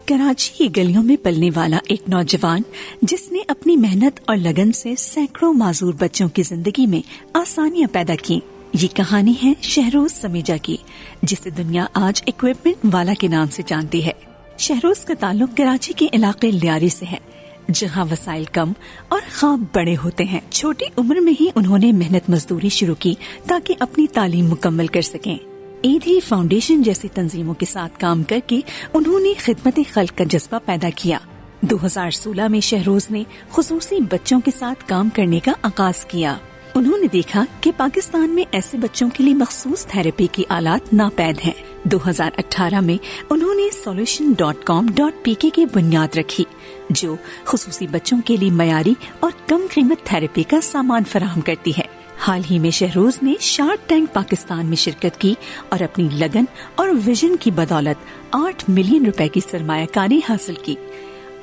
कराची की गलियों में पलने वाला एक नौजवान जिसने अपनी मेहनत और लगन से सैकड़ों माजूर बच्चों की जिंदगी में आसानियां पैदा की। ये कहानी है शहरोज समीजा की, जिसे दुनिया आज इक्विपमेंट वाला के नाम से जानती है। शहरोज का ताल्लुक कराची के इलाके लियारी से है, जहाँ वसाइल कम और ख्वाब बड़े होते हैं। छोटी उम्र में ही उन्होंने मेहनत मजदूरी शुरू की ताकि अपनी तालीम मुकम्मल कर सकें। ईदी फाउंडेशन जैसी तंजीमों के साथ काम करके उन्होंने खिदमत खल्क का जज्बा पैदा किया। 2016 में शहरोज ने खुसूसी बच्चों के साथ काम करने का आगाज किया। उन्होंने देखा कि पाकिस्तान में ऐसे बच्चों के लिए मखसूस थेरेपी की आलात नापैद हैं। 2018 में उन्होंने solution.com.pk की बुनियाद रखी, जो खुसूसी बच्चों के लिए मयारी और कम कीमत थेरेपी का सामान फराहम करती है। हाल ही में शहरोज ने शार्क टैंक पाकिस्तान में शिरकत की और अपनी लगन और विजन की बदौलत 8 मिलियन रुपए की सरमायाकारी हासिल की।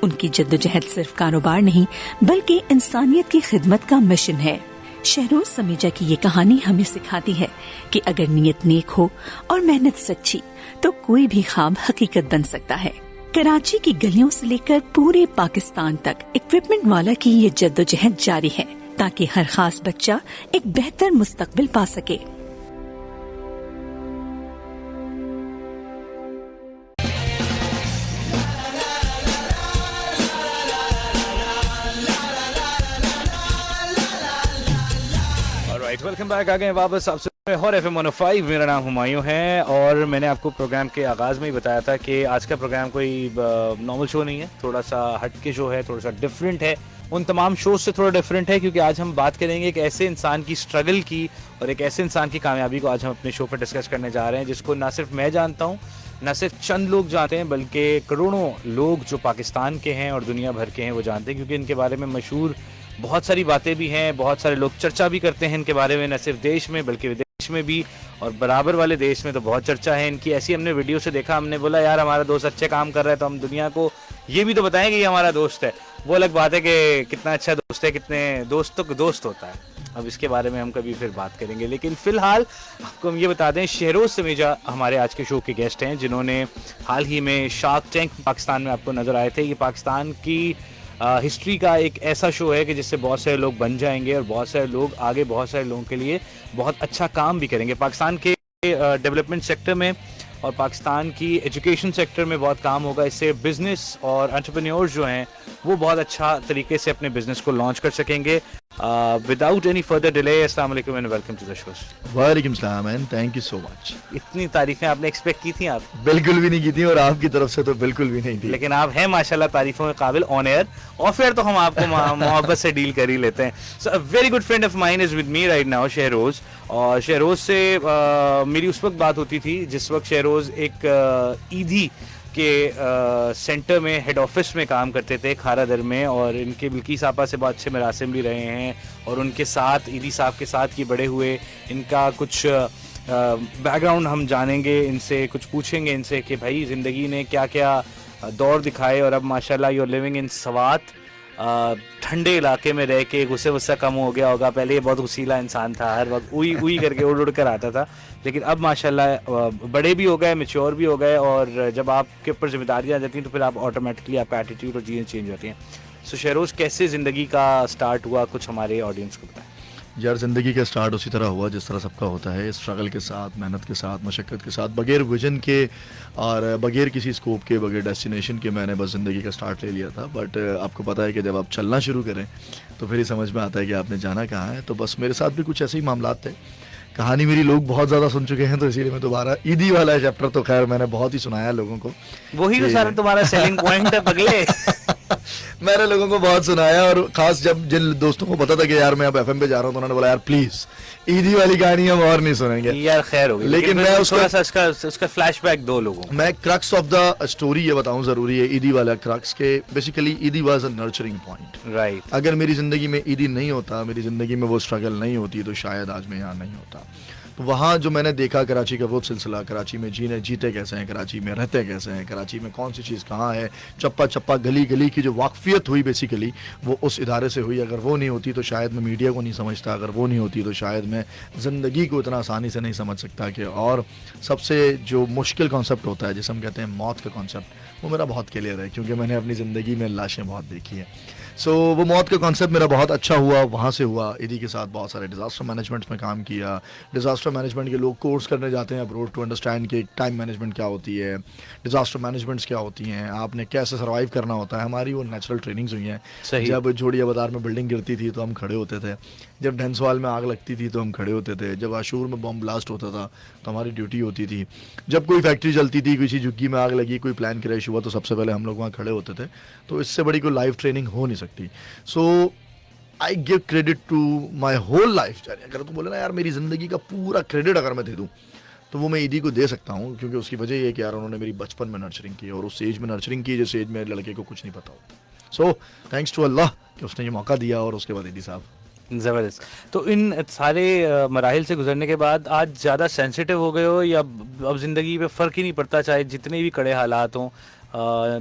उनकी जद्दोजहद सिर्फ कारोबार नहीं, बल्कि इंसानियत की खिदमत का मिशन है। शहरोज समीजा की ये कहानी हमें सिखाती है कि अगर नीयत नेक हो और मेहनत सच्ची, तो कोई भी ख्वाब हकीकत बन सकता है। कराची की गलियों से लेकर पूरे पाकिस्तान तक इक्विपमेंट वाला की ये जद्दोजहद जारी है, ताकि हर खास बच्चा एक बेहतर मुस्तकबिल पा सके। Welcome back. आ गए वापस आपसे हॉर FM 105। मेरा नाम हुमायूं है और मैंने आपको प्रोग्राम के आगाज़ में ही बताया था कि आज का प्रोग्राम कोई नॉर्मल शो नहीं है, थोड़ा सा हट के शो है, थोड़ा सा डिफरेंट है, उन तमाम शोज से थोड़ा डिफरेंट है, क्योंकि आज हम बात करेंगे एक ऐसे इंसान की स्ट्रगल की और एक ऐसे इंसान की कामयाबी को आज हम अपने शो पर डिस्कस करने जा रहे हैं, जिसको ना सिर्फ मैं जानता हूँ, ना सिर्फ चंद लोग जानते हैं, बल्कि करोड़ों लोग जो पाकिस्तान के हैं और दुनिया भर के हैं वो जानते हैं, क्योंकि इनके बारे में मशहूर बहुत सारी बातें भी हैं, बहुत सारे लोग चर्चा भी करते हैं इनके बारे में, न सिर्फ देश में बल्कि विदेश में भी, और बराबर वाले देश में तो बहुत चर्चा है इनकी। ऐसी हमने वीडियो से देखा, हमने बोला यार हमारा दोस्त अच्छे काम कर रहा है तो हम दुनिया को ये भी तो बताएं कि ये हमारा दोस्त है। वो अलग बात है कि कितना अच्छा दोस्त है, कितने दोस्तों का दोस्त होता है, अब इसके बारे में हम कभी फिर बात करेंगे। लेकिन फिलहाल आपको हम ये बता दें, शहरोज समीजा हमारे आज के शो के गेस्ट हैं, जिन्होंने हाल ही में शार्क टैंक पाकिस्तान में आपको नजर आए थे। ये पाकिस्तान की हिस्ट्री का एक ऐसा शो है कि जिससे बहुत सारे लोग बन जाएंगे और बहुत सारे लोग आगे बहुत सारे लोगों के लिए बहुत अच्छा काम भी करेंगे। पाकिस्तान के डेवलपमेंट सेक्टर में और पाकिस्तान की एजुकेशन सेक्टर में बहुत काम होगा। इससे बिजनेस और एंटरप्रेन्योर्स जो हैं वो बहुत अच्छा तरीके से अपने बिजनेस को लॉन्च कर सकेंगे। विदाउट एनी फर्दर डिले, अस्सलाम वालेकुम and welcome to the show. वालेकुम सलाम and thank you so much. इतनी तारीफें आपने एक्सपेक्ट की थी? आप बिल्कुल भी नहीं की थी और आपकी तरफ से तो बिल्कुल भी नहीं थी, लेकिन आप हैं माशाल्लाह तारीफों के काबिल। ऑन एयर, ऑफ एयर तो हम आपको मोहब्बत से डील कर ही लेते हैं। So a very good friend of mine is with me right now, Shahroz. और शहरोज से मेरी उस वक्त बात होती थी जिस वक्त शहरोज एक ईदी के सेंटर में हेड ऑफिस में काम करते थे खारा दर में, और इनके बिल्किस आपा से बहुत अच्छे मरासिम भी रहे हैं और उनके साथ ईदी साहब के साथ ये बड़े हुए। इनका कुछ बैकग्राउंड हम जानेंगे, इनसे कुछ पूछेंगे इनसे कि भाई ज़िंदगी ने क्या क्या दौर दिखाए और अब माशाल्लाह you are living in Swat, ठंडे इलाके में रह के गुस्से वुस्सा कम हो गया होगा। पहले ये बहुत गुस्सीला इंसान था, हर वक्त उई करके उड़ कर आता था, लेकिन अब माशाल्लाह बड़े भी हो गए, मैच्योर भी हो गए, और जब आपके ऊपर जिम्मेदारियाँ आ जाती हैं तो फिर आप ऑटोमेटिकली आपका एटीट्यूड और चीज़ें चेंज होती हैं। सो शहरोज, कैसे ज़िंदगी का स्टार्ट हुआ, कुछ हमारे ऑडियंस को बताएं। यार ज़िंदगी का स्टार्ट उसी तरह हुआ जिस तरह सबका होता है, स्ट्रगल के साथ, मेहनत के साथ, मशक्क़त के साथ, बगैर विजन के और बगैर किसी स्कोप के, बगैर डेस्टिनेशन के मैंने बस ज़िंदगी का स्टार्ट ले लिया था। बट आपको पता है कि जब आप चलना शुरू करें तो फिर ही समझ में आता है कि आपने जाना कहाँ है। तो बस मेरे साथ भी कुछ ऐसे ही मामलात थे। कहानी मेरी लोग बहुत ज़्यादा सुन चुके हैं, तो इसीलिए मैं दोबारा ईदी वाला चैप्टर तो खैर मैंने बहुत ही सुनाया लोगों को। वही तो सारा तुम्हारा सेलिंग पॉइंट है पगले। मैंने लोगों को बहुत सुनाया, और खास जब जिन दोस्तों को पता था कि यार मैं अब FM पे जा रहा हूँ तो उन्होंने बोला यार प्लीज ईदी वाली कहानी हम और नहीं सुनेंगे यार। खैर हो गई, लेकिन मैं उसका फ्लैशबैक दो लोगों। मैं क्रक्स ऑफ द स्टोरी ये बताऊं, जरूरी है ईदी वाला क्रक्स के। बेसिकली ईदी was a nurturing point, right. अगर मेरी जिंदगी में ईदी नहीं होता, मेरी जिंदगी में वो स्ट्रगल नहीं होती, तो शायद आज मैं यहाँ नहीं होता। तो वहाँ जो मैंने देखा कराची का वो सिलसिला, कराची में जीते कैसे हैं, कराची में रहते कैसे हैं, कराची में कौन सी चीज़ कहाँ है, चप्पा चप्पा गली गली की जो वाकफियत हुई बेसिकली वो उस इदारे से हुई। अगर वो नहीं होती तो शायद मैं मीडिया को नहीं समझता, अगर वो नहीं होती तो शायद मैं ज़िंदगी को इतना आसानी से नहीं समझ सकता। कि और सबसे जो मुश्किल कॉन्सेप्ट होता है जिसे हम कहते हैं मौत का कॉन्सेप्ट, वो मेरा बहुत क्लियर है क्योंकि मैंने अपनी ज़िंदगी में लाशें बहुत देखी हैं। सो वो मौत का कॉन्सेप्ट मेरा बहुत अच्छा हुआ, वहाँ से हुआ। इदी के साथ बहुत सारे डिज़ास्टर मैनेजमेंट में काम किया। डिज़ास्टर मैनेजमेंट के लोग कोर्स करने जाते हैं अब्रोड टू अंडरस्टैंड कि टाइम मैनेजमेंट क्या होती है, डिज़ास्टर मैनेजमेंट्स क्या होती हैं, आपने कैसे सर्वाइव करना होता है। हमारी वो नेचुरल ट्रेनिंग्स हुई हैं। जब जोड़िया बाजार में बिल्डिंग गिरती थी तो हम खड़े होते थे, जब डेंसवाल में आग लगती थी तो हम खड़े होते थे, जब आशूर में बम ब्लास्ट होता था तो हमारी ड्यूटी होती थी, जब कोई फैक्ट्री जलती थी, किसी झुग्गी में आग लगी, कोई प्लान क्रैश हुआ तो सबसे पहले हम लोग वहाँ खड़े होते थे। तो इससे बड़ी कोई लाइफ ट्रेनिंग हो नहीं सकती। So I give credit to my whole life journey. अगर तुम बोले ना यार मेरी ज़िंदगी का पूरा क्रेडिट अगर मैं दे दूँ तो वो मैं ईदी को दे सकता हूँ, क्योंकि उसकी वजह ये है कि यार उन्होंने मेरी बचपन में नर्चरिंग की और उस एज में नर्चरिंग की जिस एज में लड़के को कुछ नहीं पता होता। सो थैंक्स टू अल्लाह कि उसने ये मौका दिया। और उसके बाद ईदी साहब ज़बरदस्त। तो इन सारे मराहिल से गुजरने के बाद आज ज़्यादा सेंसिटिव हो गए हो या अब ज़िंदगी पे फ़र्क ही नहीं पड़ता, चाहे जितने भी कड़े हालात हों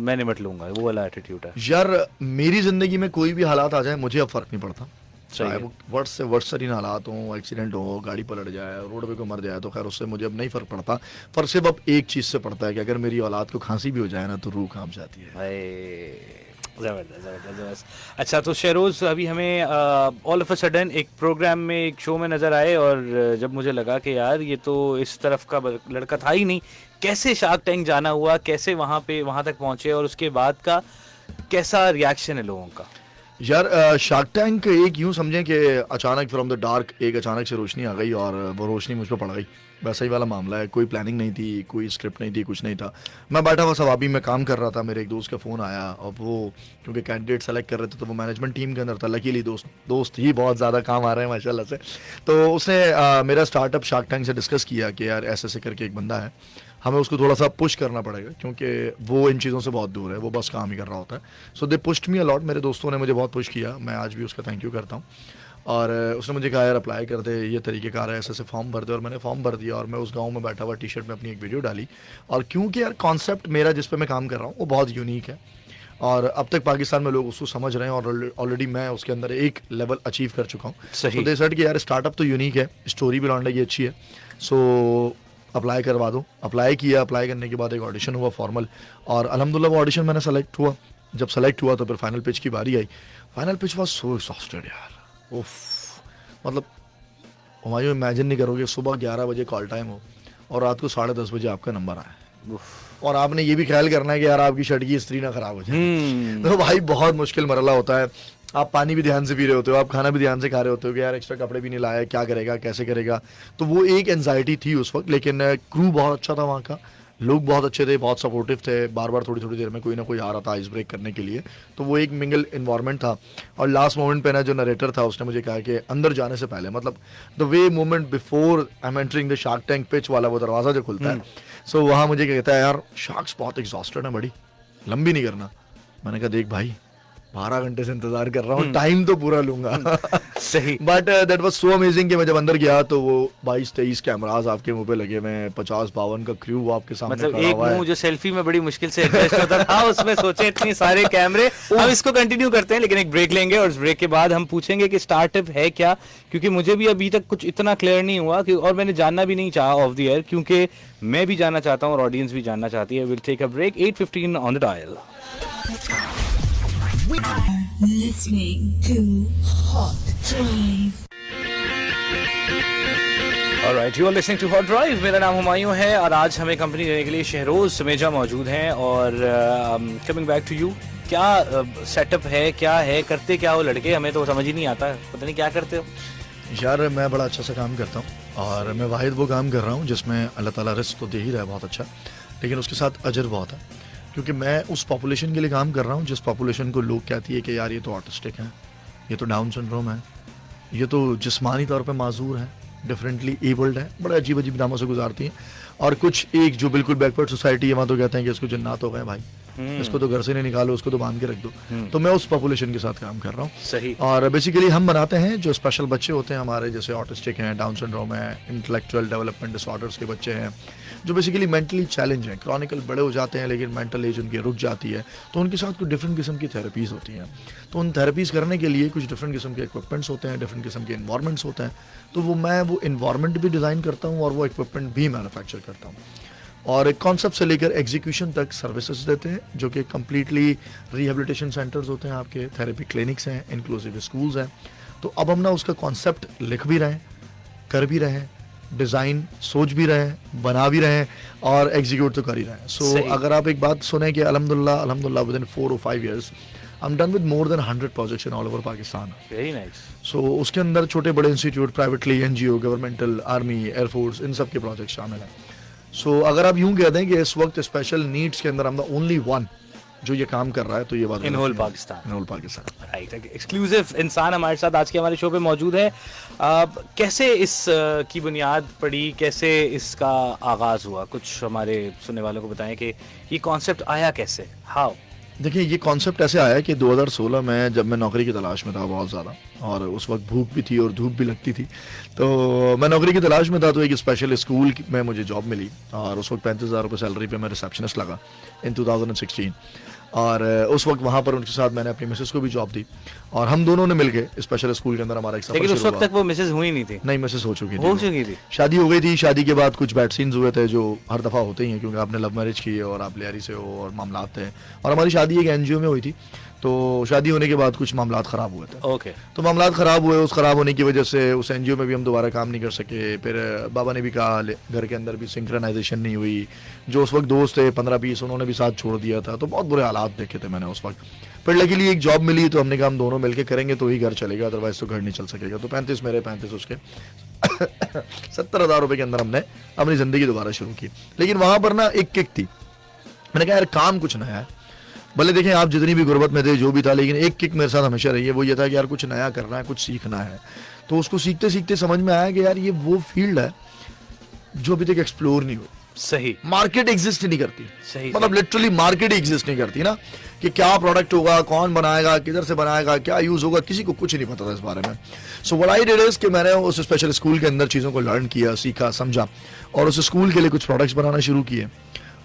मैं निपट लूँगा, वो वाला एटीट्यूड है? यार मेरी ज़िंदगी में कोई भी हालात आ जाए मुझे अब फ़र्क नहीं पड़ता, चाहे वो वर्ष से वर्ष तरीन हालात हों, एक्सीडेंट हो, गाड़ी पलट जाए, रोड पे कोई मर जाए, तो खैर उससे मुझे अब नहीं फ़र्क पड़ता। फ़र्क सिर्फ अब एक चीज़ से पड़ता है कि अगर मेरी औलाद को खांसी भी हो जाए ना तो रूह कांप जाती है। ज़बरदस्त। अच्छा, तो शहरोज़ अभी हमें ऑल ऑफ अ सडन एक प्रोग्राम में, एक शो में नज़र आए और जब मुझे लगा कि यार ये तो इस तरफ का लड़का था ही नहीं, कैसे शार्क टैंक जाना हुआ, कैसे वहाँ तक पहुँचे और उसके बाद का कैसा रिएक्शन है लोगों का? यार शार्क टैंक एक यूँ समझें कि अचानक फ्रॉम द डार्क एक अचानक से रोशनी आ गई और वो रोशनी मुझ पर पड़ गई, वैसा ही वाला मामला है। कोई प्लानिंग नहीं थी, कोई स्क्रिप्ट नहीं थी, कुछ नहीं था। मैं बैठा हुआ सवाबी में काम कर रहा था, मेरे एक दोस्त का फ़ोन आया और वो क्योंकि कैंडिडेट सेलेक्ट कर रहे थे तो वो मैनेजमेंट टीम के अंदर था। लकीली दोस्त ही बहुत ज़्यादा काम आ रहे हैं माशाल्लाह से। तो उसने मेरा स्टार्टअप शार्क टैंक से डिस्कस किया कि यार ऐसे करके एक बंदा है, हमें उसको थोड़ा सा पुश करना पड़ेगा क्योंकि वो इन चीज़ों से बहुत दूर है, वो बस काम ही कर रहा होता है। सो दे पुश्ड मी अलॉट, मेरे दोस्तों ने मुझे बहुत पुश किया, मैं आज भी उसका थैंक यू करता हूँ। और उसने मुझे कहा यार अप्लाई कर दे, ये तरीक़ेकार है, ऐसे फॉर्म भर दे। और मैंने फॉर्म भर दिया और मैं उस गांव में बैठा हुआ टी-शर्ट में अपनी एक वीडियो डाली। और क्योंकि यार कॉन्सेप्ट मेरा जिस पे मैं काम कर रहा हूँ वो बहुत यूनिक है और अब तक पाकिस्तान में लोग उसको समझ रहे हैं और ऑलरेडी मैं उसके अंदर एक लेवल अचीव कर चुका हूँ। सही। तो दे सेड कि यार स्टार्टअप तो यूनिक है, स्टोरी भी लौंडे की अच्छी है, सो अप्लाई करवा दो। अप्लाई किया, अप्लाई करने के बाद एक ऑडिशन हुआ फॉर्मल और अल्हम्दुलिल्लाह वो ऑडिशन मैंने सेलेक्ट हुआ। जब सेलेक्ट हुआ तो फिर फाइनल पिच की बारी आई। Final pitch was so exhausted यार, उफ, मतलब हुमायूं इमेजिन नहीं करोगे सुबह 11 बजे कॉल टाइम हो और रात को 10:30 बजे आपका नंबर आए और आपने ये भी ख्याल करना है कि यार आपकी शर्ट की इस्त्री ना खराब हो जाए। तो भाई बहुत मुश्किल मरला होता है। आप पानी भी ध्यान से पी रहे होते हो, आप खाना भी ध्यान से खा रहे होते हो कि यार एक्स्ट्रा कपड़े भी नहीं लाए, क्या करेगा, कैसे करेगा। तो वो एक एंजाइटी थी उस वक्त, लेकिन क्रू बहुत अच्छा था वहाँ का, लोग बहुत अच्छे थे, बहुत सपोर्टिव थे। बार बार थोड़ी थोड़ी देर में कोई ना कोई आ रहा था आइस ब्रेक करने के लिए, तो वो एक मिंगल इन्वायरमेंट था। और लास्ट मोमेंट पे ना जो नरेटर था उसने मुझे कहा कि अंदर जाने से पहले, मतलब the way moment before I am entering the shark tank pitch वाला वो दरवाज़ा जो खुलता है, सो वहाँ मुझे कहता है यार शार्क्स बहुत एग्जॉस्टेड है, बड़ी लंबी नहीं करना। मैंने कहा देख भाई 12 घंटे से इंतजार कर रहा हूँ, टाइम तो पूरा लूंगा। सही। But that was so amazing कि मैं जब अंदर गया तो वो 22-23 कैमरास आपके मुंह पे लगे हुए हैं, 50-52 का क्रू आपके सामने मतलब खड़ा एक हुआ है। मुंह जो सेल्फी में बड़ी मुश्किल से एडजस्ट होता था उसमें सोचे इतने सारे कैमरे। हम इसको कंटिन्यू करते हैं लेकिन एक ब्रेक लेंगे और इस ब्रेक के बाद हम पूछेंगे कि स्टार्टअप है क्या, क्योंकि मुझे भी अभी तक कुछ इतना क्लियर नहीं हुआ कि, और मैंने जानना भी नहीं चाहा ऑफ द एयर, क्योंकि मैं भी जानना चाहता हूँ और ऑडियंस भी जानना चाहती है। Will take a break, 8:15 on the dial. Listening to Hot Drive. Alright, you are listening to Hot Drive। मेरा नाम हुमायूं है और आज हमें कंपनी देने के लिए शहरोज समेजा मौजूद हैं। और कमिंग बैक टू यू, क्या सेटअप है, क्या है, करते क्या हो लड़के, हमें तो समझ ही नहीं आता, पता नहीं क्या करते हो। यार मैं बड़ा अच्छा सा काम करता हूँ और मैं वाहिद वो काम कर रहा हूँ जिसमें अल्लाह ताला रिस्क तो दे ही रहा है बहुत अच्छा, लेकिन उसके साथ अजर बहुत है, क्योंकि मैं उस पॉपुलेशन के लिए काम कर रहा हूँ जिस पॉपुलेशन को लोग कहती है कि यार ये तो ऑटिस्टिक है, ये तो डाउन सिंड्रोम है, ये तो जिस्मानी तौर पे माजूर है, डिफरेंटली एबल्ड है, बड़े अजीब नामों से गुजारती हैं। और कुछ एक जो बिल्कुल बैकवर्ड सोसाइटी है वहाँ तो कहते हैं कि इसको जन्नत हो गए भाई, इसको तो घर से नहीं निकालो, उसको तो बांध के रख दो। तो मैं उस पॉपुलेशन के साथ काम कर रहा हूँ। सही। और बेसिकली हम बनाते हैं जो स्पेशल बच्चे होते हैं हमारे, जैसे ऑटिस्टिक हैं, डाउन सिंड्रोम है, इंटेलेक्चुअल डेवलपमेंट डिसऑर्डर्स के बच्चे हैं, जो बेसिकली मेंटली चैलेंज हैं, क्रॉनिकल बड़े हो जाते हैं लेकिन मेंटल एज उनकी रुक जाती है, तो उनके साथ कुछ डिफरेंट किस्म की थेरेपीज़ होती हैं। तो उन थेरेपीज़ करने के लिए कुछ डिफरेंट किस्म के इक्विपमेंट्स होते हैं, डिफरेंट किस्म के इन्वायरमेंट्स होते हैं। तो मैं वो इन्वायरमेंट भी डिज़ाइन करता हूँ और वो इक्विपमेंट भी मैन्युफैक्चर करता हूँ, और एक कॉन्सेप्ट से लेकर एग्जीक्यूशन तक सर्विसेज देते हैं, जो कि कम्प्लीटली रिहेबिलिटेशन सेंटर्स होते हैं आपके, थेरेपी क्लिनिक्स हैं, इंक्लूसिव स्कूल्स हैं। तो अब हम ना उसका कॉन्सेप्ट लिख भी रहे हैं, कर भी रहे हैं, डिज़ाइन सोच भी रहे हैं, बना भी रहे हैं, और एग्जीक्यूट तो कर ही रहे हैं। सो अगर आप एक बात सुने कि अल्हम्दुलिल्लाह within 4 or 5 years I am done with more than 100 projects in all over Pakistan. Very nice. So उसके अंदर छोटे बड़े institute, privately, NGO, governmental, army, airforce, इन सब के प्रोजेक्ट शामिल हैं। सो अगर आप यूं कह दें कि इस वक्त स्पेशल नीड्स के अंदर हम द ओनली वन जो ये काम कर रहा है, तो ये बात in whole Pakistan. In whole Pakistan. Right. Exclusive इंसान हमारे साथ आज के हमारे शो पे मौजूद है। कैसे इस की बुनियाद पड़ी, कैसे इसका आगाज हुआ, कुछ हमारे सुनने वालों को बताएं कि ये कॉन्सेप्ट आया कैसे, हाउ? देखिए, ये कॉन्सेप्ट ऐसे आया कि 2016 में जब मैं नौकरी की तलाश में था बहुत ज़्यादा, और उस वक्त भूख भी थी और धूप भी लगती थी, तो मैं नौकरी की तलाश में था। तो एक स्पेशल स्कूल में मुझे जॉब मिली, और उस वक्त 35,000 रुपये सैलरी पे मैं रिसेप्शनिस्ट लगा इन 2016। और उस वक्त वहाँ पर उनके साथ मैंने अपनी मिसेस को भी जॉब दी, और हम दोनों ने मिलके स्पेशल स्कूल के अंदर हमारा एक सफर लेकिन उस शुरू वक्त हुआ। तक वो मिसेस हुई नहीं थी? नहीं, मिसेस हो चुकी थी। शादी हो गई थी। शादी के बाद कुछ बैड सीन्स हुए थे, जो हर दफ़ा होते ही हैं, क्योंकि आपने लव मैरिज की है और आप लियारी से हो और मामला थे। और हमारी शादी एक NGO में हुई थी, तो शादी होने के बाद कुछ मामला ख़राब हुए थे। ओके। तो मामला ख़राब हुए, उस ख़राब होने की वजह से उस NGO में भी हम दोबारा काम नहीं कर सके। फिर बाबा ने भी कहा, घर के अंदर भी सिंक्रोनाइजेशन नहीं हुई। जो उस वक्त दोस्त थे 15-20, उन्होंने भी साथ छोड़ दिया था। तो बहुत बुरे हालात देखे थे मैंने उस वक्त। फिर लकीली एक जॉब मिली, तो हमने कहा हम दोनों मिलकर करेंगे तो ही घर चलेगा, अदरवाइज तो घर नहीं चल सकेगा। तो 35 मेरे, 35 उसके 70,000 रुपये के अंदर हमने अपनी ज़िंदगी दोबारा शुरू की। लेकिन वहाँ पर ना एक किक थी। मैंने कहा यार काम कुछ नया है, भले देखें आप जितनी भी गुर्बत में थे, जो भी था, लेकिन एक किक मेरे साथ हमेशा रही है। वो ये था कि यार कुछ नया करना है, कुछ सीखना है। तो उसको सीखते सीखते समझ में आया कि यार ये वो फील्ड है जो अभी तक एक्सप्लोर नहीं हुई। सही। मार्केट एग्जिस्ट नहीं करती। सही। मतलब लिटरली मार्केट एग्जिस्ट नहीं करती ना, कि क्या प्रोडक्ट होगा, कौन बनाएगा, किधर से बनाएगा, क्या यूज होगा, किसी को कुछ नहीं पता था इस बारे में। So what I did is कि मैंने उस स्पेशल स्कूल के अंदर चीज़ों को लर्न किया, सीखा, समझा, और उस स्कूल के लिए कुछ प्रोडक्ट्स बनाना शुरू किए।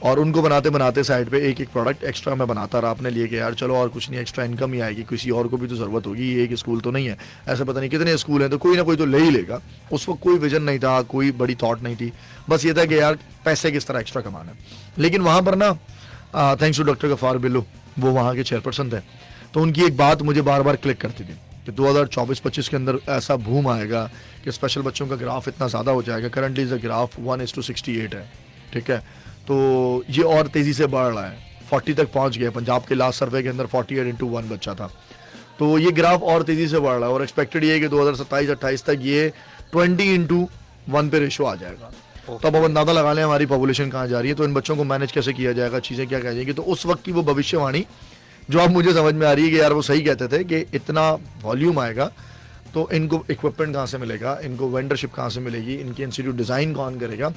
और उनको बनाते बनाते साइड पे एक एक प्रोडक्ट एक्स्ट्रा मैं बनाता रहा अपने लिए, कि यार चलो और कुछ नहीं, एक्स्ट्रा इनकम ही आएगी, किसी और को भी तो ज़रूरत होगी, ये एक स्कूल तो नहीं है, ऐसा पता नहीं कितने स्कूल हैं, तो कोई ना कोई तो ले ही लेगा। उस वक्त कोई विजन नहीं था, कोई बड़ी थॉट नहीं थी, बस ये था कि यार पैसे किस तरह एक्स्ट्रा कमाना है। लेकिन वहाँ पर ना thanks to doctor Ghaffar Billu, वो वहाँ के चेयरपर्सन थे, तो उनकी एक बात मुझे बार बार क्लिक करती थी कि 2024-25 के अंदर ऐसा बूम आएगा कि स्पेशल बच्चों का ग्राफ इतना ज़्यादा हो जाएगा। करंटली द ग्राफ 1:68 है, ठीक है, तो ये और तेज़ी से बढ़ रहा है, 40 तक पहुंच गया। पंजाब के लास्ट सर्वे के अंदर 48:1 बच्चा था, तो ये ग्राफ और तेज़ी से बढ़ रहा है, और एक्सपेक्टेड ये है कि 2027-28 तक ये 20:1 पे रेशो आ जाएगा। तो अब अंदाजा लगा लें हमारी पॉपुलेशन कहाँ जा रही है, तो इन बच्चों को मैनेज कैसे किया जाएगा, चीज़ें क्या कह जाएंगी। तो उस वक्त की वो भविष्यवाणी जो अब मुझे समझ में आ रही है कि यार वो सही कहते थे कि इतना वॉल्यूम आएगा, तो इनको इक्विपमेंट कहाँ से मिलेगा, इनको वेंडरशिप कहाँ से मिलेगी, इनके इंस्टीट्यूट डिज़ाइन कौन करेगा।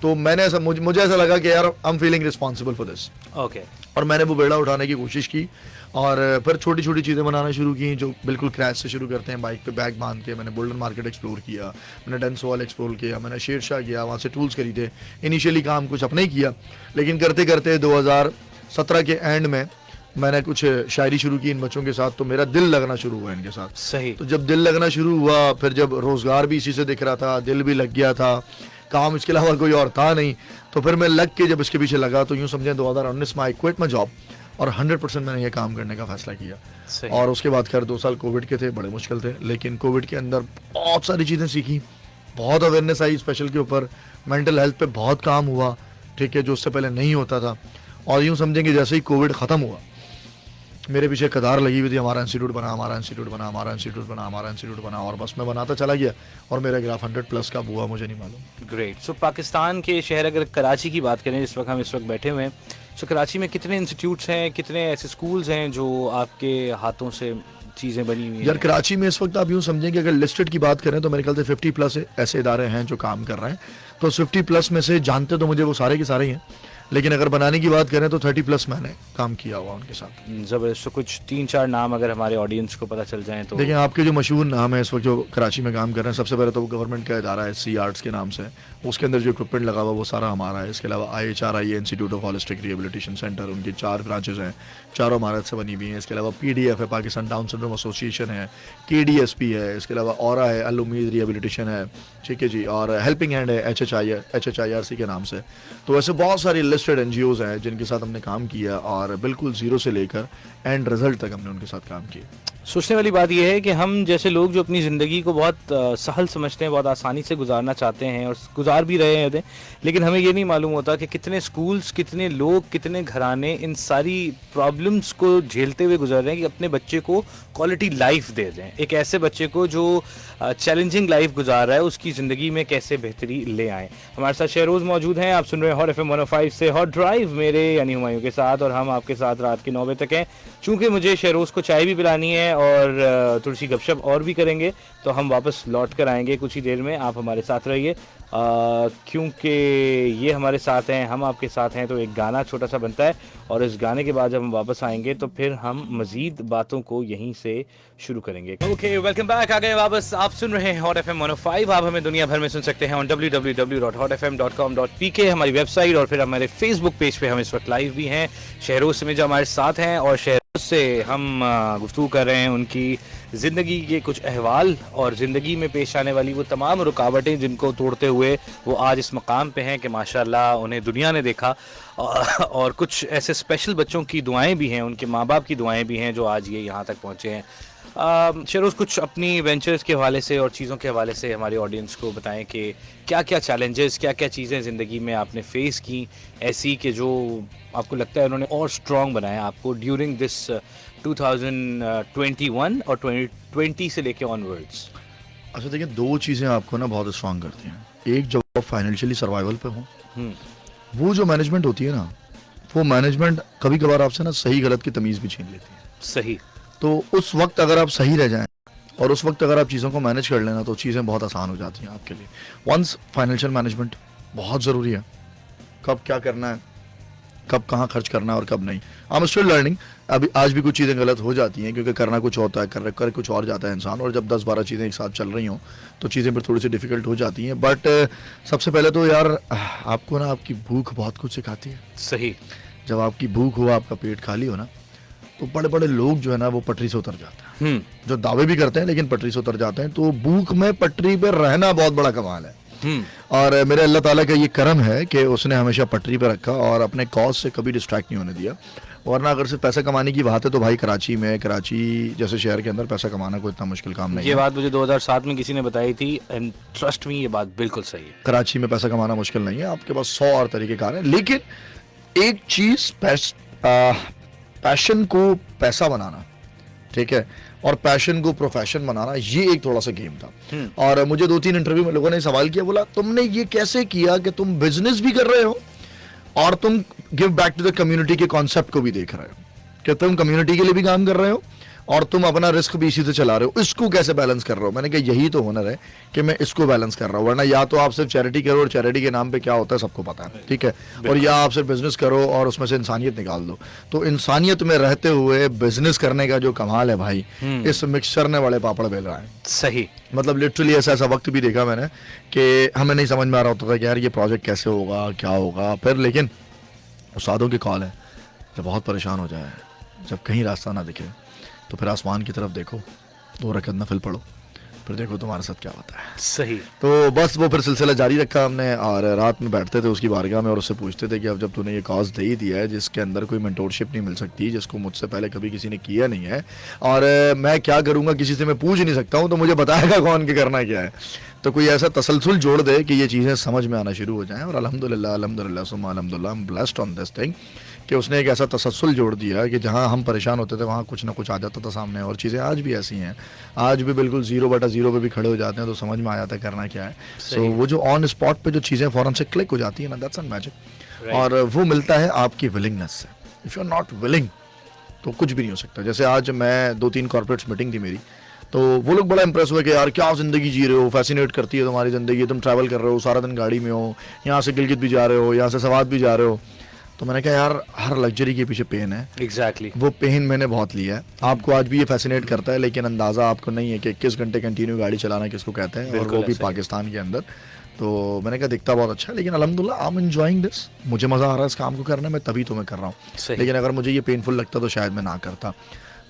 तो मैंने ऐसा मुझे ऐसा लगा कि यार I am feeling responsible for this. Okay. और मैंने वो बेड़ा उठाने की कोशिश की, और फिर छोटी छोटी चीज़ें बनाना शुरू की, जो बिल्कुल क्रैच से शुरू करते हैं, बाइक पे बैग बांध के। मैंने बुल्डन मार्केट एक्सप्लोर किया, मैंने डेंसोवाल एक्सप्लोर किया, मैंने शेरशाह किया, वहाँ से टूल्स खरीदे। इनिशियली काम कुछ अपने ही किया, लेकिन करते करते 2017 के एंड में मैंने कुछ शायरी शुरू की इन बच्चों के साथ, तो मेरा दिल लगना शुरू हुआ इनके साथ। सही। तो जब दिल लगना शुरू हुआ, फिर जब रोज़गार भी इसी से दिख रहा था, दिल भी लग गया था, काम इसके अलावा कोई और था नहीं, तो फिर मैं लग के जब इसके पीछे लगा, तो यूँ समझें 2019 में आई क्विट माई जॉब, और 100% मैंने ये काम करने का फैसला किया। और उसके बाद खैर 2 साल कोविड के थे, बड़े मुश्किल थे, लेकिन कोविड के अंदर बहुत सारी चीज़ें सीखी, बहुत अवेयरनेस आई स्पेशल के ऊपर, मेंटल हेल्थ पे बहुत काम हुआ, ठीक है, जो उससे पहले नहीं होता था। और यूँ समझेंगे जैसे ही कोविड ख़त्म हुआ, मेरे पीछे कतार लगी हुई थी, हमारा इंस्टीट्यूट बना, हमारा इंस्टीट्यूट बना, हमारा इंस्टीट्यूट बना, हमारा इंस्टीट्यूट बना, और बस मैं बनाता चला गया, और मेरा ग्राफ 100+ कब हुआ मुझे नहीं मालूम। ग्रेट। सो पाकिस्तान के शहर, अगर कराची की बात करें, जिस वक्त हम इस वक्त बैठे हुए हैं, सो कराची में कितने इंस्टीट्यूट्स हैं, कितने ऐसे स्कूल्स हैं जो आपके हाथों से चीज़ें बनी हुई हैं? यार कराची में इस वक्त आप यूँ समझें कि अगर लिस्टेड की बात करें तो मेरे ख्याल से 50+ ऐसे इदारे हैं जो काम कर रहे हैं। तो 50+ में से जानते तो मुझे वो सारे के सारे ही हैं, लेकिन अगर बनाने की बात करें तो 30+ मैंने काम किया हुआ उनके साथ। जबरदस्त। तो कुछ 3-4 नाम अगर हमारे ऑडियंस को पता चल जाए तो। देखिए, आपके जो मशहूर नाम है इस वक्त जो कराची में काम कर रहे हैं, सबसे पहले तो गवर्नमेंट का इदारा है सी आर्ट्स के नाम से, उसके अंदर जो इक्विपमेंट लगा हुआ वो सारा हमारा है। इसके अलावा IHRI institute of holistic rehabilitation centre, उनकी 4 ब्रांचेज हैं, चारों इमारत से बनी हुई हैं। इसके अलावा PDF है, पाकिस्तान डाउन सिंड्रोम एसोसिएशन है, KDSP है, इसके अलावा ऑरा है, अल उम्मीद रिहेबिलिटेशन है, ठीक है जी, और हेल्पिंग हैंड है HHIRC के नाम से। तो ऐसे बहुत सारी लिस्टेड NGOs हैं जिनके साथ हमने काम किया और बिल्कुल ज़ीरो से लेकर एंड रिजल्ट तक हमने उनके साथ काम किया। सोचने वाली बात यह है कि हम जैसे लोग जो अपनी ज़िंदगी को बहुत सहल समझते हैं, बहुत आसानी से गुजारना चाहते हैं और गुजार भी रहे हैं, लेकिन हमें ये नहीं मालूम होता कि कितने स्कूल्स, कितने लोग, कितने घराने इन सारी प्रॉब्लम्स को झेलते हुए गुजर रहे हैं कि अपने बच्चे को क्वालिटी लाइफ दे दें। एक ऐसे बच्चे को जो चैलेंजिंग लाइफ गुजार रहा है, उसकी ज़िंदगी में कैसे बेहतरी ले आएँ। हमारे साथ शहरोज़ मौजूद हैं। आप सुन रहे हैं हॉट FM 105 से हॉट ड्राइव, मेरे यानी हुमायूं के साथ, और हम आपके साथ रात के 9 बजे तक हैं। चूँकि मुझे शहरोज़ को चाय भी पिलानी है और थोड़ी सी गपशप और भी करेंगे, तो हम वापस लौट कर आएंगे कुछ ही देर में। आप हमारे साथ रहिए, क्योंकि ये हमारे साथ हैं, हम आपके साथ हैं, तो एक गाना छोटा सा बनता है और इस गाने के बाद जब हम वापस आएंगे तो फिर हम मजीद बातों को यहीं से शुरू करेंगे। ओके, वेलकम बैक, आ गए वापस। आप सुन रहे हैं हॉट FM 105। आप हमें दुनिया भर में सुन सकते हैं ऑन www.hotfm.com.pk, हमारी वेबसाइट, और फिर हमारे फेसबुक पेज पे हम इस वक्त लाइव भी हैं। शहरों से जो हमारे साथ हैं और शहरों से हम गुफ्तगू कर रहे हैं उनकी ज़िंदगी के कुछ अहवाल और ज़िंदगी में पेश आने वाली वो तमाम रुकावटें जिनको तोड़ते हुए वो आज इस मकाम पे हैं कि माशाल्लाह उन्हें दुनिया ने देखा, और कुछ ऐसे स्पेशल बच्चों की दुआएं भी हैं, उनके माँ बाप की दुआएं भी हैं जो आज ये यहाँ तक पहुँचे हैं। शरोज़, कुछ अपनी वेंचर्स के हवाले से और चीज़ों के हवाले से हमारे ऑडियंस को बताएं कि क्या क्या चैलेंजेस, क्या क्या चीज़ें ज़िंदगी में आपने फेस की ऐसी कि जो आपको लगता है उन्होंने और स्ट्रॉन्ग बनाया आपको ड्यूरिंग दिस 2021 और 2020 से लेके ऑनवर्ड्स। अच्छा, देखिए, 2 चीज़ें आपको ना बहुत स्ट्रांग करती हैं। एक, जब आप फाइनेंशियली सर्वाइवल पे हो, वो जो मैनेजमेंट होती है ना, वो मैनेजमेंट कभी कभार आपसे ना सही गलत की तमीज़ भी छीन लेती है। सही। तो उस वक्त अगर आप सही रह जाएं और उस वक्त अगर आप चीज़ों को मैनेज कर लेना तो चीज़ें बहुत आसान हो जाती हैं आपके लिए। वंस फाइनेंशियल मैनेजमेंट बहुत ज़रूरी है, कब क्या करना है, कब कहाँ खर्च करना है और कब नहीं। I am still learning. अभी आज भी कुछ चीज़ें गलत हो जाती हैं क्योंकि करना कुछ होता है, कर कुछ और जाता है इंसान, और जब 10-12 चीज़ें एक साथ चल रही हों तो चीज़ें फिर थोड़ी सी डिफ़िकल्ट हो जाती हैं। बट सबसे पहले तो यार आपको ना आपकी भूख बहुत कुछ सिखाती है। सही। जब आपकी भूख हो, आपका पेट खाली हो ना, तो बड़े बड़े लोग जो है ना वो पटरी से उतर जाते हैं, जो दावे भी करते हैं लेकिन पटरी से उतर जाते हैं। तो भूख में पटरी पर रहना बहुत बड़ा कमाल है। और मेरे अल्लाह ताला का ये करम है कि उसने हमेशा पटरी पर रखा और अपने कॉज से कभी डिस्ट्रैक्ट नहीं होने दिया। वरना अगर सिर्फ पैसा कमाने की बात है तो भाई कराची जैसे शहर के अंदर पैसा कमाना कोई इतना मुश्किल काम नहीं है। ये बात मुझे 2007 में किसी ने बताई थी, एंड ट्रस्ट मी, ये बात बिल्कुल सही है। कराची में पैसा कमाना मुश्किल नहीं है, आपके पास 100 और तरीकेकार हैं। लेकिन एक चीज, पैशन को पैसा बनाना, ठीक है, और पैशन को प्रोफेशन बनाना, ये एक थोड़ा सा गेम था। और मुझे 2-3 इंटरव्यू में लोगों ने सवाल किया, बोला तुमने ये कैसे किया कि तुम बिजनेस भी कर रहे हो और तुम give back to the community के कॉन्सेप्ट को भी देख रहे हो, कि तुम कम्युनिटी के लिए भी काम कर रहे हो और तुम अपना रिस्क भी इसी से चला रहे हो, इसको कैसे बैलेंस कर रहे हो। मैंने कहा यही तो हुनर है कि मैं इसको बैलेंस कर रहा हूँ, वरना या तो आप सिर्फ चैरिटी करो और चैरिटी के नाम पे क्या होता है सबको पता है, ठीक है, और या आप सिर्फ बिजनेस करो और उसमें से इंसानियत निकाल दो। तो इंसानियत में रहते हुए बिजनेस करने का जो कमाल है भाई, इस मिक्सचर ने बड़े पापड़ बेल रहा है। सही। मतलब लिटरली ऐसा वक्त भी देखा मैंने कि हमें नहीं समझ में आ रहा होता था कि यार ये प्रोजेक्ट कैसे होगा, क्या होगा। फिर लेकिन उस्तादों की कॉल है, जब बहुत परेशान हो जाए, जब कहीं रास्ता ना दिखे, तो फिर आसमान की तरफ देखो, 2 रकअत नफिल पढ़ो, फिर देखो तुम्हारे साथ क्या होता है। सही। तो बस वो फिर सिलसिला जारी रखा हमने, और रात में बैठते थे उसकी बारगाह में और उससे पूछते थे कि अब जब तूने ये कॉज दे ही दिया है जिसके अंदर कोई मेंटोरशिप नहीं मिल सकती, जिसको मुझसे पहले कभी किसी ने किया नहीं है, और मैं क्या करूँगा, किसी से मैं पूछ ही नहीं सकता हूँ, तो मुझे बताएगा कौन कि करना क्या है। तो कोई ऐसा तसलसल जोड़ दे कि ये चीज़ें समझ में आना शुरू हो जाएं। और अल्हम्दुलिल्लाह सुम्मा अल्हम्दुलिल्लाह, I am blessed on this thing कि उसने एक ऐसा तसलसल जोड़ दिया कि जहाँ हम परेशान होते थे वहाँ कुछ ना कुछ आ जाता था सामने। और चीज़ें आज भी ऐसी हैं, आज भी बिल्कुल 0/0 पे भी खड़े हो जाते हैं तो समझ में आ जाता है करना क्या है। सो वो जो ऑन स्पॉट पे जो चीज़ें फ़ौरन से क्लिक हो जाती है ना, दैट्स मैजिक। और वो मिलता है आपकी विलिंगनेस से। If you are not willing तो कुछ भी नहीं हो सकता। जैसे आज मैं 2-3 कॉर्पोरेट्स मीटिंग थी मेरी, तो वो लोग बड़ा इंप्रेस हुए कि यार क्या ज़िंदगी जी रहे हो, फैसिनेट करती है तुम्हारी ज़िंदगी, तुम ट्रैवल कर रहे हो, सारा दिन गाड़ी में हो, यहाँ से गिलगित भी जा रहे हो, यहाँ से सवात भी जा रहे हो। तो मैंने कहा यार हर लग्जरी के पीछे पेन है। एग्जैक्टली वो पेन मैंने बहुत लिया है। आपको आज भी ये फैसिनेट करता है, लेकिन अंदाज़ा आपको नहीं है कि 21 घंटे कंटिन्यू गाड़ी चलाना किसको कहते हैं, और बिल्कुल वो भी ऐसा ही। पाकिस्तान के अंदर। तो मैंने कहा दिखता बहुत अच्छा है, लेकिन अल्हम्दुलिल्लाह आई एम एंजॉइंग दिस। मुझे मज़ा आ रहा है इस काम को करने में, तभी तो मैं कर रहा हूँ। सही। लेकिन अगर मुझे ये पेनफुल लगता तो शायद मैं ना करता।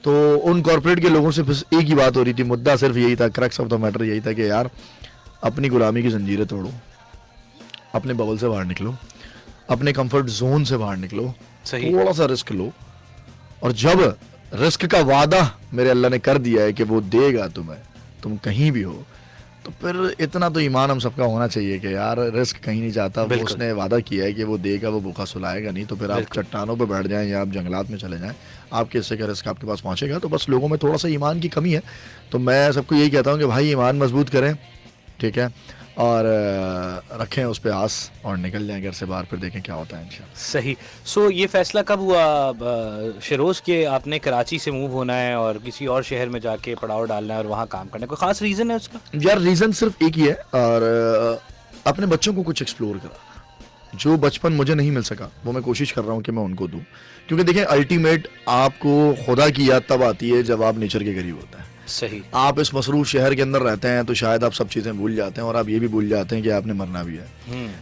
तो उन कॉर्पोरेट के लोगों से बस एक ही बात हो रही थी, मुद्दा सिर्फ यही था, क्रक्स ऑफ द मैटर यही था कि यार अपनी गुलामी की जंजीरें तोड़ो, अपने बबल से बाहर निकलो, अपने कंफर्ट जोन से बाहर निकलो, सही। थोड़ा सा रिस्क लो, और जब रिस्क का वादा मेरे अल्लाह ने कर दिया है कि वो देगा तुम्हें, तुम कहीं भी हो, तो फिर इतना तो ईमान हम सबका होना चाहिए कि यार रिस्क कहीं नहीं जाता। वो बिल्कुल। उसने वादा किया है कि वो देगा, वो भूखा सुलाएगा नहीं। तो फिर आप बिल्कुल। चट्टानों पे बैठ जाएं या आप जंगलात में चले जाएं, आपके हिस्से का रिस्क आपके पास पहुंचेगा। तो बस लोगों में थोड़ा सा ईमान की कमी है। तो मैं सबको यही कहता हूँ कि भाई ईमान मजबूत करें, ठीक है, और रखें उस पर आस, और निकल जाएं घर से बाहर, फिर देखें क्या होता है इंशाल्लाह। सही। सो ये फैसला कब हुआ शेरोज के आपने कराची से मूव होना है और किसी और शहर में जाके पड़ाव डालना है और वहाँ काम करना है? कोई खास रीज़न है उसका? यार रीज़न सिर्फ एक ही है, और अपने बच्चों को कुछ एक्सप्लोर करा। जो बचपन मुझे नहीं मिल सका वो मैं कोशिश कर रहा हूँ कि मैं उनको दूँ। क्योंकि देखें अल्टीमेट आपको खुदा की याद तब आती है जब आप नेचर के करीब होता है। सही। आप इस मसरूफ शहर के अंदर रहते हैं तो शायद आप सब चीज़ें भूल जाते हैं, और आप ये भी भूल जाते हैं कि आपने मरना भी है।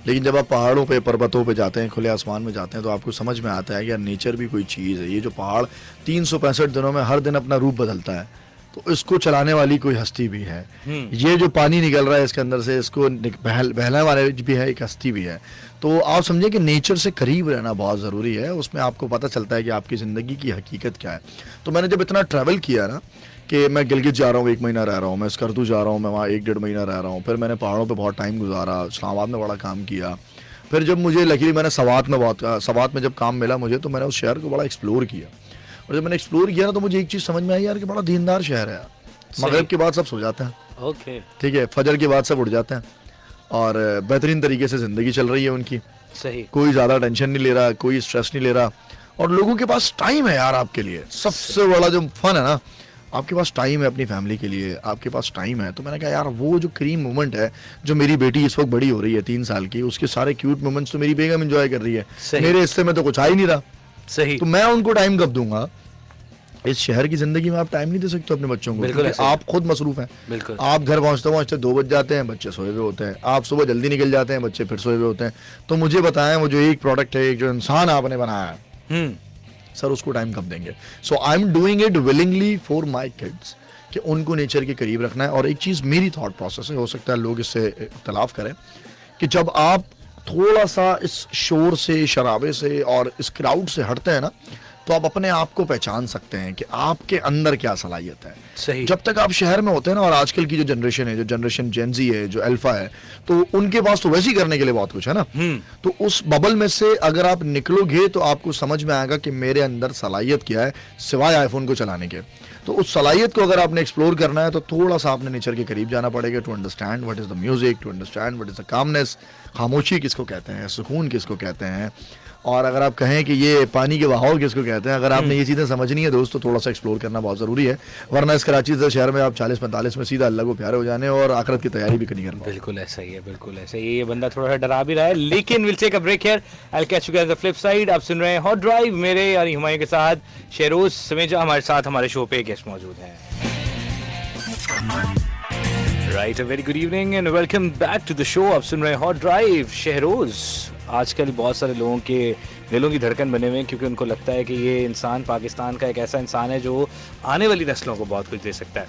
लेकिन जब आप पहाड़ों पे, पर्वतों पे जाते हैं, खुले आसमान में जाते हैं, तो आपको समझ में आता है कि यार नेचर भी कोई चीज़ है। ये जो पहाड़ 365 दिनों में हर दिन अपना रूप बदलता है, तो इसको चलाने वाली कोई हस्ती भी है। ये जो पानी निकल रहा है इसके अंदर से, इसको बहलाने वाले भी है, एक हस्ती भी है। तो आप समझे कि नेचर से करीब रहना बहुत ज़रूरी है। उसमें आपको पता चलता है कि आपकी ज़िंदगी की हकीकत क्या है। तो मैंने जब इतना ट्रैवल किया ना, कि मैं गिलगित जा रहा हूँ 1 महीना रह रहा हूँ, मैं स्कर्दू जा रहा हूँ, मैं वहाँ 1-1.5 महीना रह रहा हूँ, फिर मैंने पहाड़ों पे बहुत टाइम गुजारा, इस्लामाबाद में बड़ा काम किया। फिर जब मुझे लकीली मैंने सवात में जब काम मिला मुझे, तो मैंने उस शहर को बड़ा एक्सप्लोर किया। और जब मैंने एक्सप्लोर किया ना, तो मुझे एक चीज़ समझ में आई यार कि बड़ा दीनदार शहर है। मगरिब के बाद सब सो जाते हैं, ओके। ठीक है, फजर के बाद सब उठ जाते हैं, और बेहतरीन तरीके से ज़िंदगी चल रही है उनकी। सही। कोई ज़्यादा टेंशन नहीं ले रहा, कोई स्ट्रेस नहीं ले रहा, और लोगों के पास टाइम है यार आपके लिए। सबसे बड़ा जो फन है ना, आपके पास टाइम है अपनी फैमिली के लिए, आपके पास टाइम है। तो मैंने कहा यार वो जो क्रीम मोमेंट है, जो मेरी बेटी इस वक्त बड़ी हो रही है 3 साल की, उसके सारे क्यूट मोमेंट्स तो मेरी बेगम एंजॉय कर रही है। सही। मेरे हिस्से में तो कुछ आ ही नहीं रहा। सही। तो मैं उनको टाइम कब दूंगा? इस शहर की जिंदगी में आप टाइम नहीं दे सकते अपने बच्चों को, बिल्कुल क्योंकि ऐसा ही। आप खुद मसरूफ हैं। बिल्कुल। आप घर पहुंचते पहुंचते 2 बज जाते हैं, बच्चे सोए हुए होते हैं। आप सुबह जल्दी निकल जाते हैं, बच्चे फिर सोए हुए होते हैं। तो मुझे बताएं, वो जो एक प्रोडक्ट है, एक जो इंसान आपने बनाया है, सर उसको टाइम कब देंगे? So I am doing it willingly for my kids, कि उनको नेचर के करीब रखना है। और एक चीज़ मेरी थॉट प्रोसेस है, हो सकता है लोग इससे इख्तलाफ करें, कि जब आप थोड़ा सा इस शोर से, शराबे से और इस क्राउड से हटते हैं ना, तो आप अपने आप को पहचान सकते हैं कि आपके अंदर क्या सलाहियत है। सही। जब तक आप शहर में होते हैं ना, और आजकल की जो जनरेशन है, जो जनरेशन जेनजी है, जो अल्फा है, तो उनके पास तो वैसे ही करने के लिए बहुत कुछ है ना। तो उस बबल में से अगर आप निकलोगे तो आपको समझ में आएगा कि मेरे अंदर सलाहियत क्या है, सिवाय आईफोन को चलाने के। तो उस सलाहियत को अगर आपने एक्सप्लोर करना है, तो थोड़ा सा आपने नेचर के करीब जाना पड़ेगा, to understand what is the music, to understand what is the calmness. खामोशी किसको कहते हैं, सुकून किसको कहते हैं, और अगर आप कहें कि ये पानी के बहाव किसको कहते हैं, अगर आपने ये चीज़ें समझनी है दोस्तों, थोड़ा सा एक्सप्लोर करना बहुत ज़रूरी है। वरना इस कराची जैसे शहर में आप 40-45 में सीधा अल्लाह को प्यारे हो जाने और आखिरत की तैयारी भी नहीं करना। बिल्कुल ऐसा ही है, बिल्कुल ऐसा ही है। ये बंदा थोड़ा सा डरा भी रहा है, लेकिन will take a break here, I will catch you guys the flip side. आप सुन रहे हैं हॉट ड्राइव, मेरे यानी हुमायूं के साथ शेरोज समेजा हमारे साथ हमारे शो पे गेस्ट मौजूद हैं। Right, a very good evening and welcome back to the show. आप सुन रहे हैं हॉट ड्राइव। शेरोज आजकल बहुत सारे लोगों के दिलों की धड़कन बने हुए हैं, क्योंकि उनको लगता है कि ये इंसान पाकिस्तान का एक ऐसा इंसान है जो आने वाली नस्लों को बहुत कुछ दे सकता है।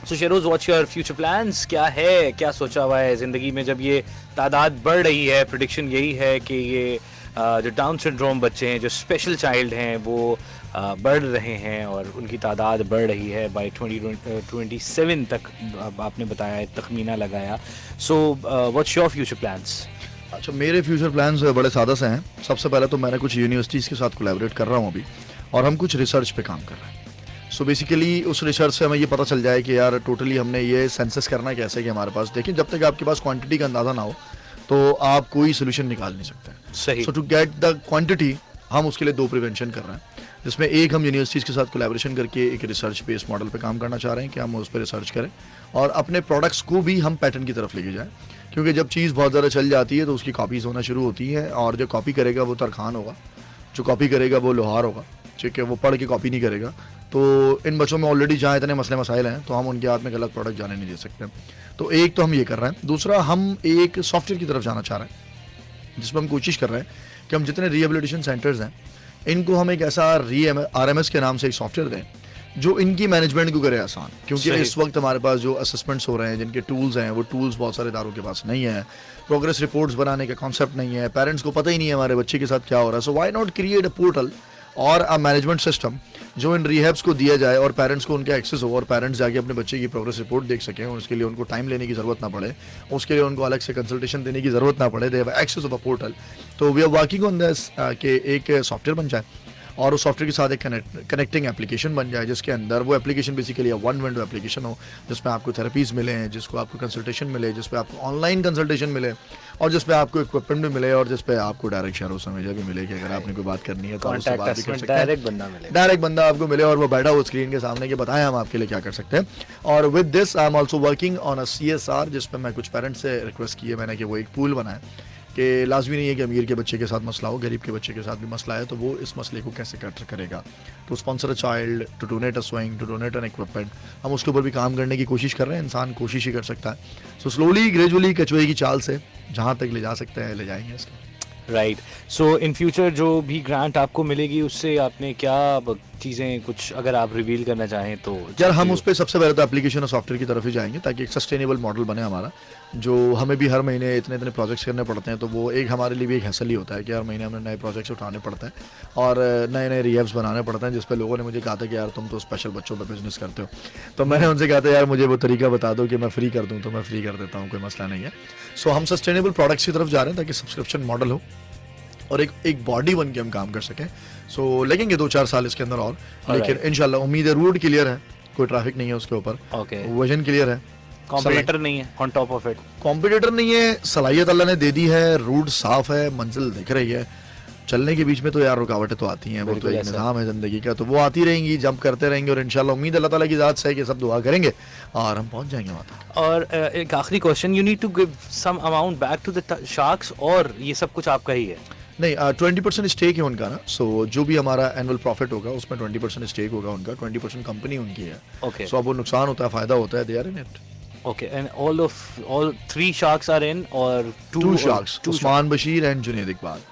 सो Sheroz, what's your future plans? क्या है, क्या सोचा हुआ है ज़िंदगी में? जब ये तादाद बढ़ रही है, प्रेडिक्शन यही है कि ये जो डाउन सिंड्रोम बच्चे हैं, जो स्पेशल चाइल्ड हैं, वो बढ़ रहे हैं और उनकी तादाद बढ़ रही है बाय 2027 तक, आपने बताया है, तखमीना लगाया। So what's your future plans? अच्छा, मेरे फ्यूचर प्लान्स बड़े सादा से हैं। सबसे पहले तो मैंने कुछ यूनिवर्सिटीज़ के साथ कोलैबोरेट कर रहा हूँ अभी, और हम कुछ रिसर्च पे काम कर रहे हैं। सो बेसिकली उस रिसर्च से हमें ये पता चल जाए कि यार टोटली हमने ये सेंसस करना है कैसे, कि हमारे पास, देखिए, जब तक आपके पास क्वांटिटी का अंदाज़ा ना हो तो आप कोई सोल्यूशन निकाल नहीं सकते। सही। सो टू गेट द क्वांटिटी, हम उसके लिए 2 प्रिवेंशन कर रहे हैं, जिसमें एक हम यूनिवर्सिटीज़ के साथ कोलैबोरेशन करके एक रिसर्च बेस्ड मॉडल पे काम करना चाह रहे हैं कि हम उस पर रिसर्च करें और अपने प्रोडक्ट्स को भी हम पैटर्न की तरफ लेके जाएं। क्योंकि जब चीज़ बहुत ज़्यादा चल जाती है तो उसकी कॉपीज़ होना शुरू होती हैं, और जो कॉपी करेगा वो तरखान होगा, जो कॉपी करेगा वो लोहार होगा, ठीक है, वो पढ़ के कॉपी नहीं करेगा। तो इन बच्चों में ऑलरेडी जहाँ इतने मसले मसाइल हैं तो हम उनके हाथ में गलत प्रोडक्ट जाने नहीं दे सकते। तो एक तो हम ये कर रहे हैं। दूसरा, हम एक सॉफ्टवेयर की तरफ जाना चाह रहे हैं जिसमें हम कोशिश कर रहे हैं कि हम जितने रिहेबिलिटेशन सेंटर्स हैं इनको हम एक ऐसा RMS के नाम से एक सॉफ्टवेयर दें जो इनकी मैनेजमेंट को करे आसान। क्योंकि इस वक्त हमारे पास जो असेसमेंट्स हो रहे हैं, जिनके टूल्स हैं, वो टूल्स बहुत सारे इदारों के पास नहीं है। प्रोग्रेस रिपोर्ट्स बनाने का कॉन्सेप्ट नहीं है, पेरेंट्स को पता ही नहीं है हमारे बच्चे के साथ क्या हो रहा है। So why not create a portal और अ मैनेजमेंट सिस्टम जो इन रिहैब्स को दिया जाए और पेरेंट्स को उनका एक्सेस हो और पेरेंट्स जाके अपने बच्चे की प्रोग्रेस रिपोर्ट देख सकें और उसके लिए उनको टाइम लेने की ज़रूरत ना पड़े, उसके लिए उनको अलग से कंसल्टेशन देने की ज़रूरत ना पड़े। They have access of a portal. तो we are working on this कि एक सॉफ्टवेयर बन जाए और उस सॉफ्टवेयर के साथ एक कनेक्टिंग एप्लीकेशन बन जाए जिसके अंदर वो application basically one window application हो जिसमें आपको थेरेपीज मिले हैं, जिसको आपको कंसल्टेशन मिले, जिसपे आपको ऑनलाइन कंसल्टेशन मिले और जिसपे आपको इक्विपमेंट भी मिले और जिसपे आपको डायरेक्ट शहरों समेजा भी मिले कि अगर आपने कोई बात करनी है तो आप उससे बात भी कर सकते हैं। डायरेक्ट बंदा आपको मिले और वो बैठा हो स्क्रीन के सामने कि बताएं हम आपके लिए क्या कर सकते हैं। और with this I am also working on a CSR जिसपे मैं कुछ पेरेंट्स से रिक्वेस्ट की है मैंने कि वो एक पूल बनाए कि लाजमी नहीं है कि अमीर के बच्चे के साथ मसला हो, गरीब के बच्चे के साथ भी मसला है तो वो इस मसले को कैसे कैटर करेगा। To sponsor a child, to donate a swing, to donate an equipment, हम उसके ऊपर भी काम करने की कोशिश कर रहे हैं। इंसान कोशिश ही कर सकता है। सो स्लोली ग्रेजुअली कछुए की चाल से जहाँ तक ले जा सकते हैं ले जाएंगे इसको। राइट। सो इन फ्यूचर जो भी ग्रांट आपको मिलेगी उससे आपने क्या चीज़ें कुछ अगर आप रिवील करना चाहें तो? यार हम उस पर सबसे पहले तो एप्लीकेशन और सॉफ्टवेयर की तरफ ही जाएंगे ताकि एक सस्टेनेबल मॉडल बने हमारा। जो हमें भी हर महीने इतने इतने प्रोजेक्ट्स करने पड़ते हैं तो वो एक हमारे लिए भी एक हैसल ही होता है कि हर महीने हमें नए प्रोजेक्ट्स उठाने पड़ते हैं और नए नए रिहैब्स बनाने पड़ते हैं। जिस पे लोगों ने मुझे कहा था कि यार तुम तो स्पेशल बच्चों पे बिजनेस करते हो, तो मैंने उनसे कहा था यार मुझे वो तरीका बता दो कि मैं फ्री कर दूँ, तो मैं फ्री कर देता हूँ, कोई मसला नहीं है। सो हम सस्टेनेबल प्रोडक्ट्स की तरफ जा रहे हैं ताकि सब्सक्रिप्शन मॉडल हो और एक बॉडी बन के हम काम कर सकें। सो लगेंगे 2-4 साल इसके अंदर और, लेकिन इंशाल्लाह उम्मीद है रूट क्लियर है, कोई ट्रैफिक नहीं है उसके ऊपर, विजन क्लियर है, कॉम्पिटिटर नहीं है on top of it, competitor नहीं है, सलाहियत अल्लाह ने दे दी है, रूट साफ है, मंजिल दिख रही है। चलने के बीच में तो यार रुकावटें तो आती हैं, वो तो एक निज़ाम है ज़िंदगी का, तो वो आती रहेंगी, जंप करते रहेंगे और इंशाल्लाह उम्मीद अल्लाह ताला की ज़ात से है कि सब दुआ करेंगे और हम पहुंच जाएंगे वहाँ तक। और एक आखिरी question, you need to give some amount back to the sharks और ये सब कुछ आपका ही है? नहीं, 20% स्टेक है उनका ना। सो जो भी हमारा एनुअल प्रॉफिट होगा उसमें 20% स्टेक होगा उनका, 20% कंपनी उनकी है। ओके। सो अब वो नुकसान होता है, फायदा होता है, they are in it. Okay, and all 3 sharks are in or 2 sharks, Usman Bashir and Junaid Iqbal.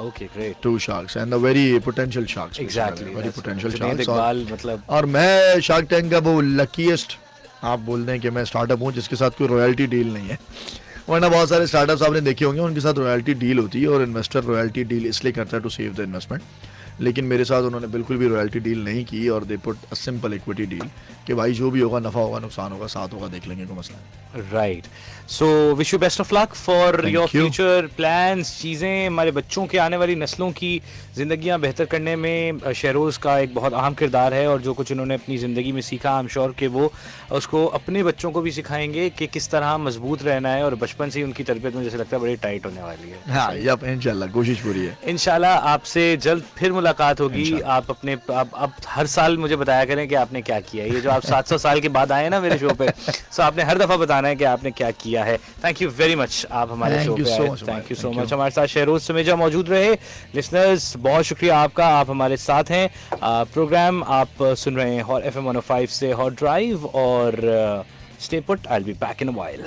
Okay, great. 2 sharks and the very potential sharks. Exactly. Very potential Junaid sharks. Iqbal मतलब और मैं shark tank का वो luckiest आप बोल दें कि मैं स्टार्टअप हूँ जिसके साथ कोई रॉयल्टी डील नहीं है। वरना बहुत सारे स्टार्टअप्स आपने देखे होंगे उनके साथ रॉयल्टी डील होती है और इन्वेस्टर रॉयल्टी डील इसलिए करता है टू सेव द इन्वेस्टमेंट, लेकिन मेरे साथ उन्होंने बिल्कुल भी रॉयल्टी डील नहीं की और they put a simple equity deal कि भाई जो भी होगा, नफा होगा, नुकसान होगा, साथ होगा, देख लेंगे, कोई मसला नहीं। Right. So wish you best of luck for your future plans. चीज़ें हमारे बच्चों के आने वाली नस्लों की ज़िंदगियां बेहतर करने में शहरोज़ का एक बहुत अहम किरदार है और जो कुछ उन्होंने अपनी ज़िंदगी में सीखा, आई एम श्योर कि वो उसको अपने बच्चों को भी सिखाएंगे कि किस तरह मजबूत रहना है और बचपन से ही उनकी तरबियत मुझे लगता है बड़ी टाइट होने वाली है। हाँ, इंशाल्लाह कोशिश पूरी है। इंशाल्लाह आपसे जल्द फिर मुलाकात होगी। आप अपने आप हर साल मुझे बताया करें कि आपने क्या किया है। ये जो आप 700 साल के बाद आए ना मेरे शो पे, सो आपने हर दफ़ा बताना है कि आपने क्या किया है। थैंक यू वेरी मच, आप हमारे शो पे आए। Thank you so much. हमारे साथ शहरोज समेजा मौजूद रहे। लिसनर्स बहुत शुक्रिया आपका, आप हमारे साथ हैं। प्रोग्राम आप सुन रहे हैं हॉट FM 105 से हॉट ड्राइव और stay put, I will be back in a while.